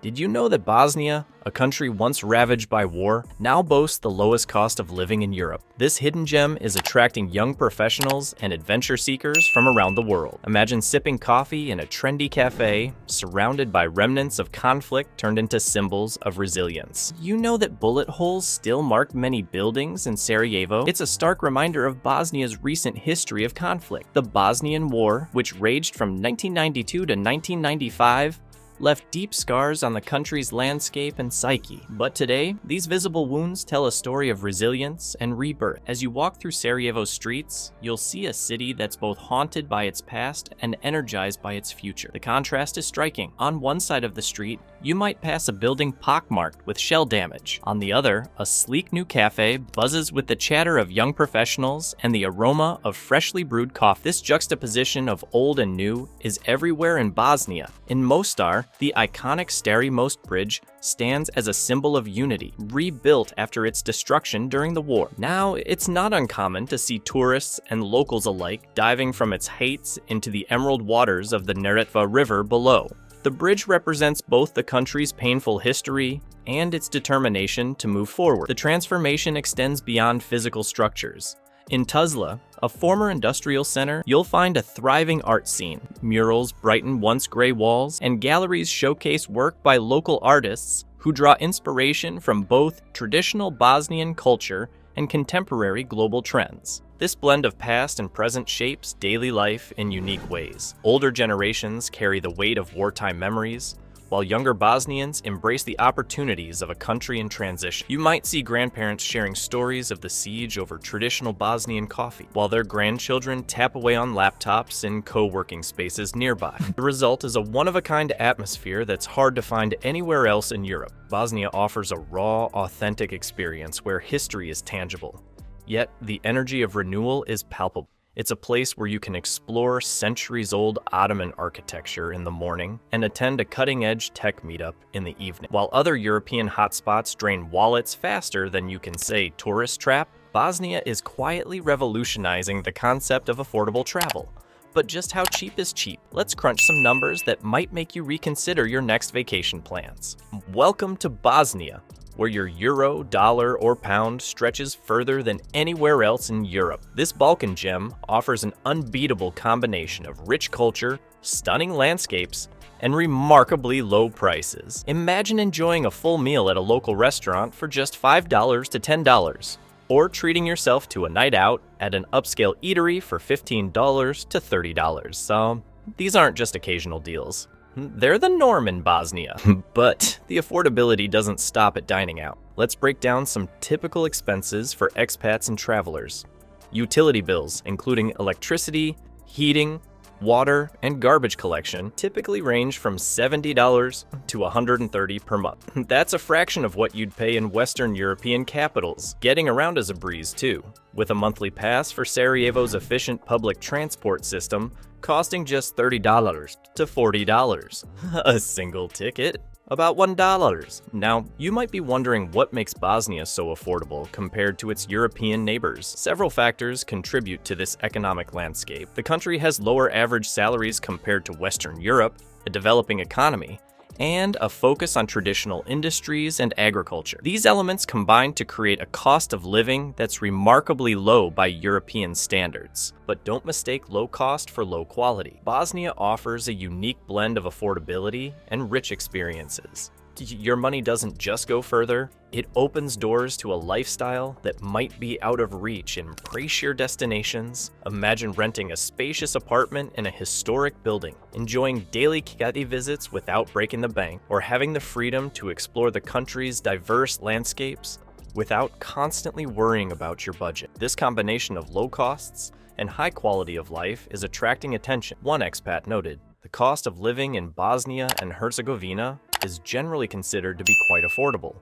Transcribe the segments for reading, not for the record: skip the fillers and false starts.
Did you know that Bosnia, a country once ravaged by war, now boasts the lowest cost of living in Europe? This hidden gem is attracting young professionals and adventure seekers from around the world. Imagine sipping coffee in a trendy cafe, surrounded by remnants of conflict turned into symbols of resilience. You know that bullet holes still mark many buildings in Sarajevo? It's a stark reminder of Bosnia's recent history of conflict. The Bosnian War, which raged from 1992 to 1995, left deep scars on the country's landscape and psyche. But today, these visible wounds tell a story of resilience and rebirth. As you walk through Sarajevo's streets, you'll see a city that's both haunted by its past and energized by its future. The contrast is striking. On one side of the street, you might pass a building pockmarked with shell damage. On the other, a sleek new cafe buzzes with the chatter of young professionals and the aroma of freshly brewed coffee. This juxtaposition of old and new is everywhere in Bosnia. In Mostar, the iconic Stari Most bridge stands as a symbol of unity, rebuilt after its destruction during the war. Now, it's not uncommon to see tourists and locals alike diving from its heights into the emerald waters of the Neretva River below. The bridge represents both the country's painful history and its determination to move forward. The transformation extends beyond physical structures. In Tuzla, a former industrial center, you'll find a thriving art scene. Murals brighten once gray walls, and galleries showcase work by local artists who draw inspiration from both traditional Bosnian culture and contemporary global trends. This blend of past and present shapes daily life in unique ways. Older generations carry the weight of wartime memories, while younger Bosnians embrace the opportunities of a country in transition. You might see grandparents sharing stories of the siege over traditional Bosnian coffee, while their grandchildren tap away on laptops in co-working spaces nearby. The result is a one-of-a-kind atmosphere that's hard to find anywhere else in Europe. Bosnia offers a raw, authentic experience where history is tangible, yet the energy of renewal is palpable. It's a place where you can explore centuries-old Ottoman architecture in the morning and attend a cutting-edge tech meetup in the evening. While other European hotspots drain wallets faster than you can say tourist trap, Bosnia is quietly revolutionizing the concept of affordable travel. But just how cheap is cheap? Let's crunch some numbers that might make you reconsider your next vacation plans. Welcome to Bosnia, where your euro, dollar, or pound stretches further than anywhere else in Europe. This Balkan gem offers an unbeatable combination of rich culture, stunning landscapes, and remarkably low prices. Imagine enjoying a full meal at a local restaurant for just $5 to $10, or treating yourself to a night out at an upscale eatery for $15 to $30. So, these aren't just occasional deals. They're the norm in Bosnia, but the affordability doesn't stop at dining out. Let's break down some typical expenses for expats and travelers. Utility bills, including electricity, heating, water, and garbage collection, typically range from $70 to $130 per month. That's a fraction of what you'd pay in Western European capitals. Getting around is a breeze too, with a monthly pass for Sarajevo's efficient public transport system costing just $30 to $40. A single ticket, about $1. Now, you might be wondering what makes Bosnia so affordable compared to its European neighbors. Several factors contribute to this economic landscape. The country has lower average salaries compared to Western Europe, a developing economy, and a focus on traditional industries and agriculture. These elements combine to create a cost of living that's remarkably low by European standards. But don't mistake low cost for low quality. Bosnia offers a unique blend of affordability and rich experiences. Your money doesn't just go further, it opens doors to a lifestyle that might be out of reach in pricier destinations. Imagine renting a spacious apartment in a historic building, enjoying daily café visits without breaking the bank, or having the freedom to explore the country's diverse landscapes without constantly worrying about your budget. This combination of low costs and high quality of life is attracting attention. One expat noted, "The cost of living in Bosnia and Herzegovina is generally considered to be quite affordable.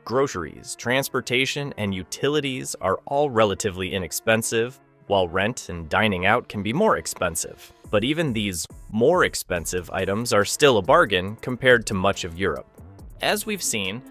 Groceries, transportation, and utilities are all relatively inexpensive, while rent and dining out can be more expensive. But even these more expensive items are still a bargain compared to much of Europe." As we've seen,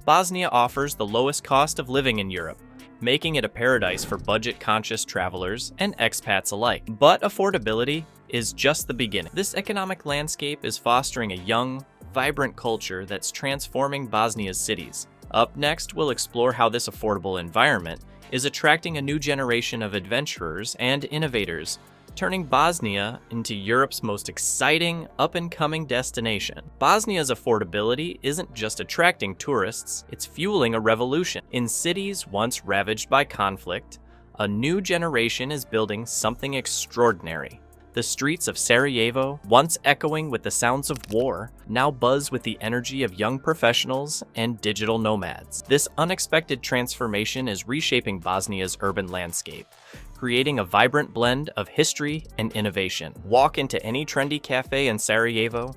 Bosnia offers the lowest cost of living in Europe, making it a paradise for budget-conscious travelers and expats alike. But affordability is just the beginning. This economic landscape is fostering a young, vibrant culture that's transforming Bosnia's cities. Up next, we'll explore how this affordable environment is attracting a new generation of adventurers and innovators, turning Bosnia into Europe's most exciting, up-and-coming destination. Bosnia's affordability isn't just attracting tourists, it's fueling a revolution. In cities once ravaged by conflict, a new generation is building something extraordinary. The streets of Sarajevo, once echoing with the sounds of war, now buzz with the energy of young professionals and digital nomads. This unexpected transformation is reshaping Bosnia's urban landscape, creating a vibrant blend of history and innovation. Walk into any trendy cafe in Sarajevo,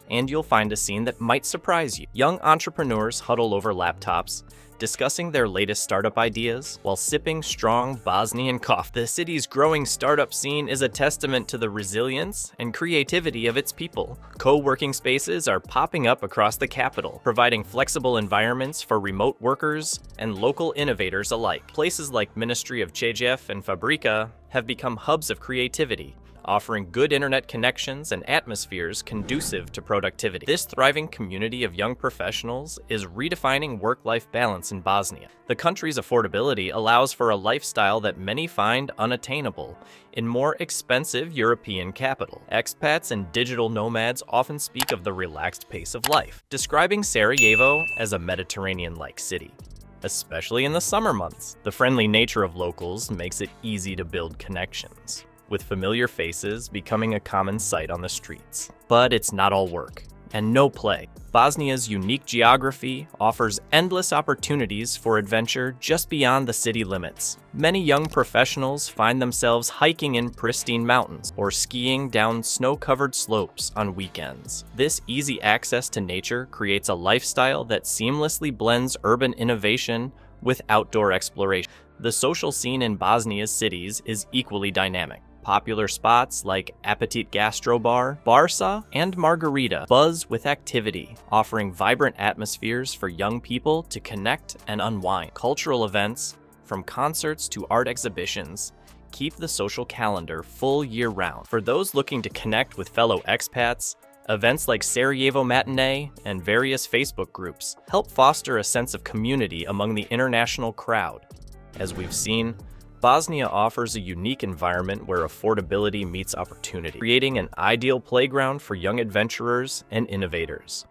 and you'll find a scene that might surprise you. Young entrepreneurs huddle over laptops, discussing their latest startup ideas while sipping strong Bosnian coffee. The city's growing startup scene is a testament to the resilience and creativity of its people. Co-working spaces are popping up across the capital, providing flexible environments for remote workers and local innovators alike. Places like Ministry of Cefet and Fabrika have become hubs of creativity, offering good internet connections and atmospheres conducive to productivity. This thriving community of young professionals is redefining work-life balance in Bosnia. The country's affordability allows for a lifestyle that many find unattainable in more expensive European capital. Expats and digital nomads often speak of the relaxed pace of life, describing Sarajevo as a Mediterranean-like city, especially in the summer months. The friendly nature of locals makes it easy to build connections, with familiar faces becoming a common sight on the streets. But it's not all work, and no play. Bosnia's unique geography offers endless opportunities for adventure just beyond the city limits. Many young professionals find themselves hiking in pristine mountains or skiing down snow-covered slopes on weekends. This easy access to nature creates a lifestyle that seamlessly blends urban innovation with outdoor exploration. The social scene in Bosnia's cities is equally dynamic. Popular spots like Appetit Gastrobar, Barsa, and Margarita buzz with activity, offering vibrant atmospheres for young people to connect and unwind. Cultural events, from concerts to art exhibitions, keep the social calendar full year-round. For those looking to connect with fellow expats, events like Sarajevo Matinee and various Facebook groups help foster a sense of community among the international crowd. As we've seen, Bosnia offers a unique environment where affordability meets opportunity, creating an ideal playground for young adventurers and innovators.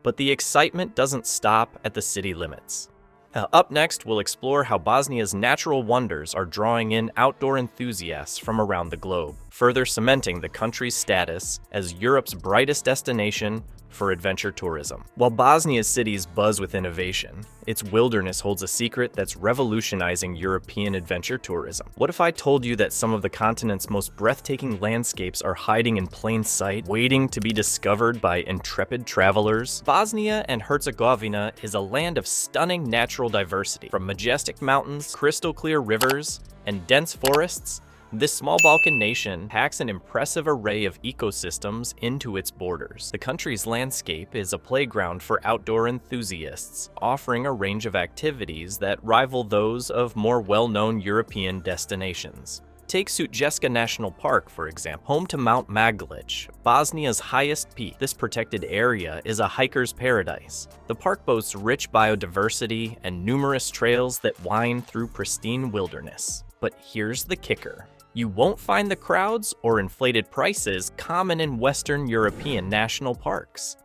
But the excitement doesn't stop at the city limits. Up next, we'll explore how Bosnia's natural wonders are drawing in outdoor enthusiasts from around the globe, further cementing the country's status as Europe's brightest destination for adventure tourism. While Bosnia's cities buzz with innovation, its wilderness holds a secret that's revolutionizing European adventure tourism. What if I told you that some of the continent's most breathtaking landscapes are hiding in plain sight, waiting to be discovered by intrepid travelers? Bosnia and Herzegovina is a land of stunning natural diversity. From majestic mountains, crystal clear rivers, and dense forests, this small Balkan nation packs an impressive array of ecosystems into its borders. The country's landscape is a playground for outdoor enthusiasts, offering a range of activities that rival those of more well-known European destinations. Take Sutjeska National Park, for example, home to Mount Magalic, Bosnia's highest peak. This protected area is a hiker's paradise. The park boasts rich biodiversity and numerous trails that wind through pristine wilderness. But here's the kicker. You won't find the crowds or inflated prices common in Western European national parks.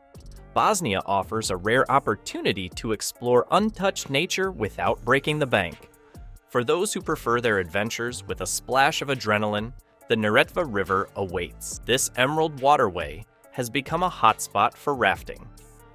Bosnia offers a rare opportunity to explore untouched nature without breaking the bank. For those who prefer their adventures with a splash of adrenaline, the Neretva River awaits. This emerald waterway has become a hotspot for rafting,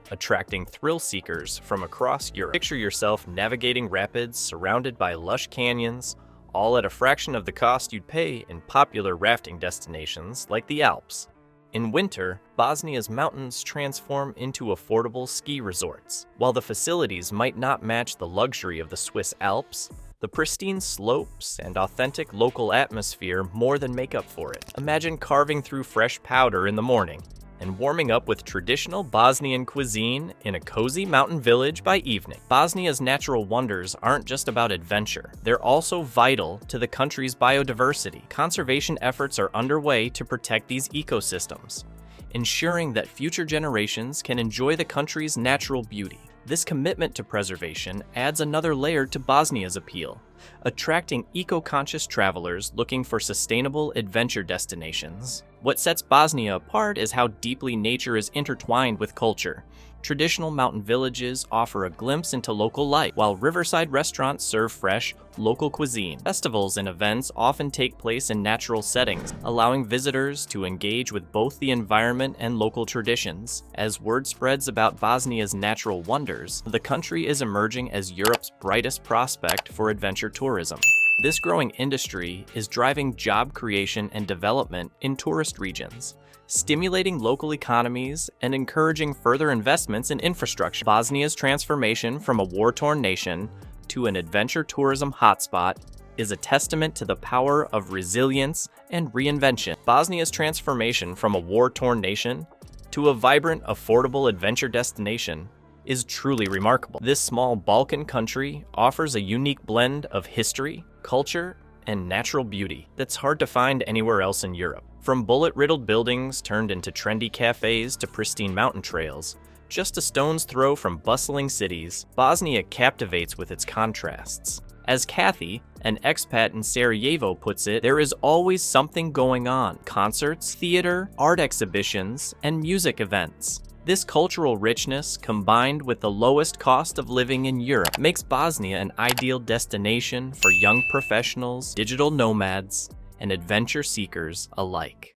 attracting thrill seekers from across Europe. Picture yourself navigating rapids surrounded by lush canyons, all at a fraction of the cost you'd pay in popular rafting destinations like the Alps. In winter, Bosnia's mountains transform into affordable ski resorts. While the facilities might not match the luxury of the Swiss Alps, the pristine slopes and authentic local atmosphere more than make up for it. Imagine carving through fresh powder in the morning and warming up with traditional Bosnian cuisine in a cozy mountain village by evening. Bosnia's natural wonders aren't just about adventure. They're also vital to the country's biodiversity. Conservation efforts are underway to protect these ecosystems, ensuring that future generations can enjoy the country's natural beauty. This commitment to preservation adds another layer to Bosnia's appeal, attracting eco-conscious travelers looking for sustainable adventure destinations. What sets Bosnia apart is how deeply nature is intertwined with culture. Traditional mountain villages offer a glimpse into local life, while riverside restaurants serve fresh, local cuisine. Festivals and events often take place in natural settings, allowing visitors to engage with both the environment and local traditions. As word spreads about Bosnia's natural wonders, the country is emerging as Europe's brightest prospect for adventure tourism. This growing industry is driving job creation and development in tourist regions, stimulating local economies and encouraging further investments in infrastructure. Bosnia's transformation from a war-torn nation to an adventure tourism hotspot is a testament to the power of resilience and reinvention. Bosnia's transformation from a war-torn nation to a vibrant, affordable adventure destination is truly remarkable. This small Balkan country offers a unique blend of history, culture, and natural beauty that's hard to find anywhere else in Europe. From bullet-riddled buildings turned into trendy cafes to pristine mountain trails, just a stone's throw from bustling cities, Bosnia captivates with its contrasts. As Kathy, an expat in Sarajevo, puts it, there is always something going on: concerts, theater, art exhibitions, and music events. This cultural richness, combined with the lowest cost of living in Europe, makes Bosnia an ideal destination for young professionals, digital nomads, and adventure seekers alike.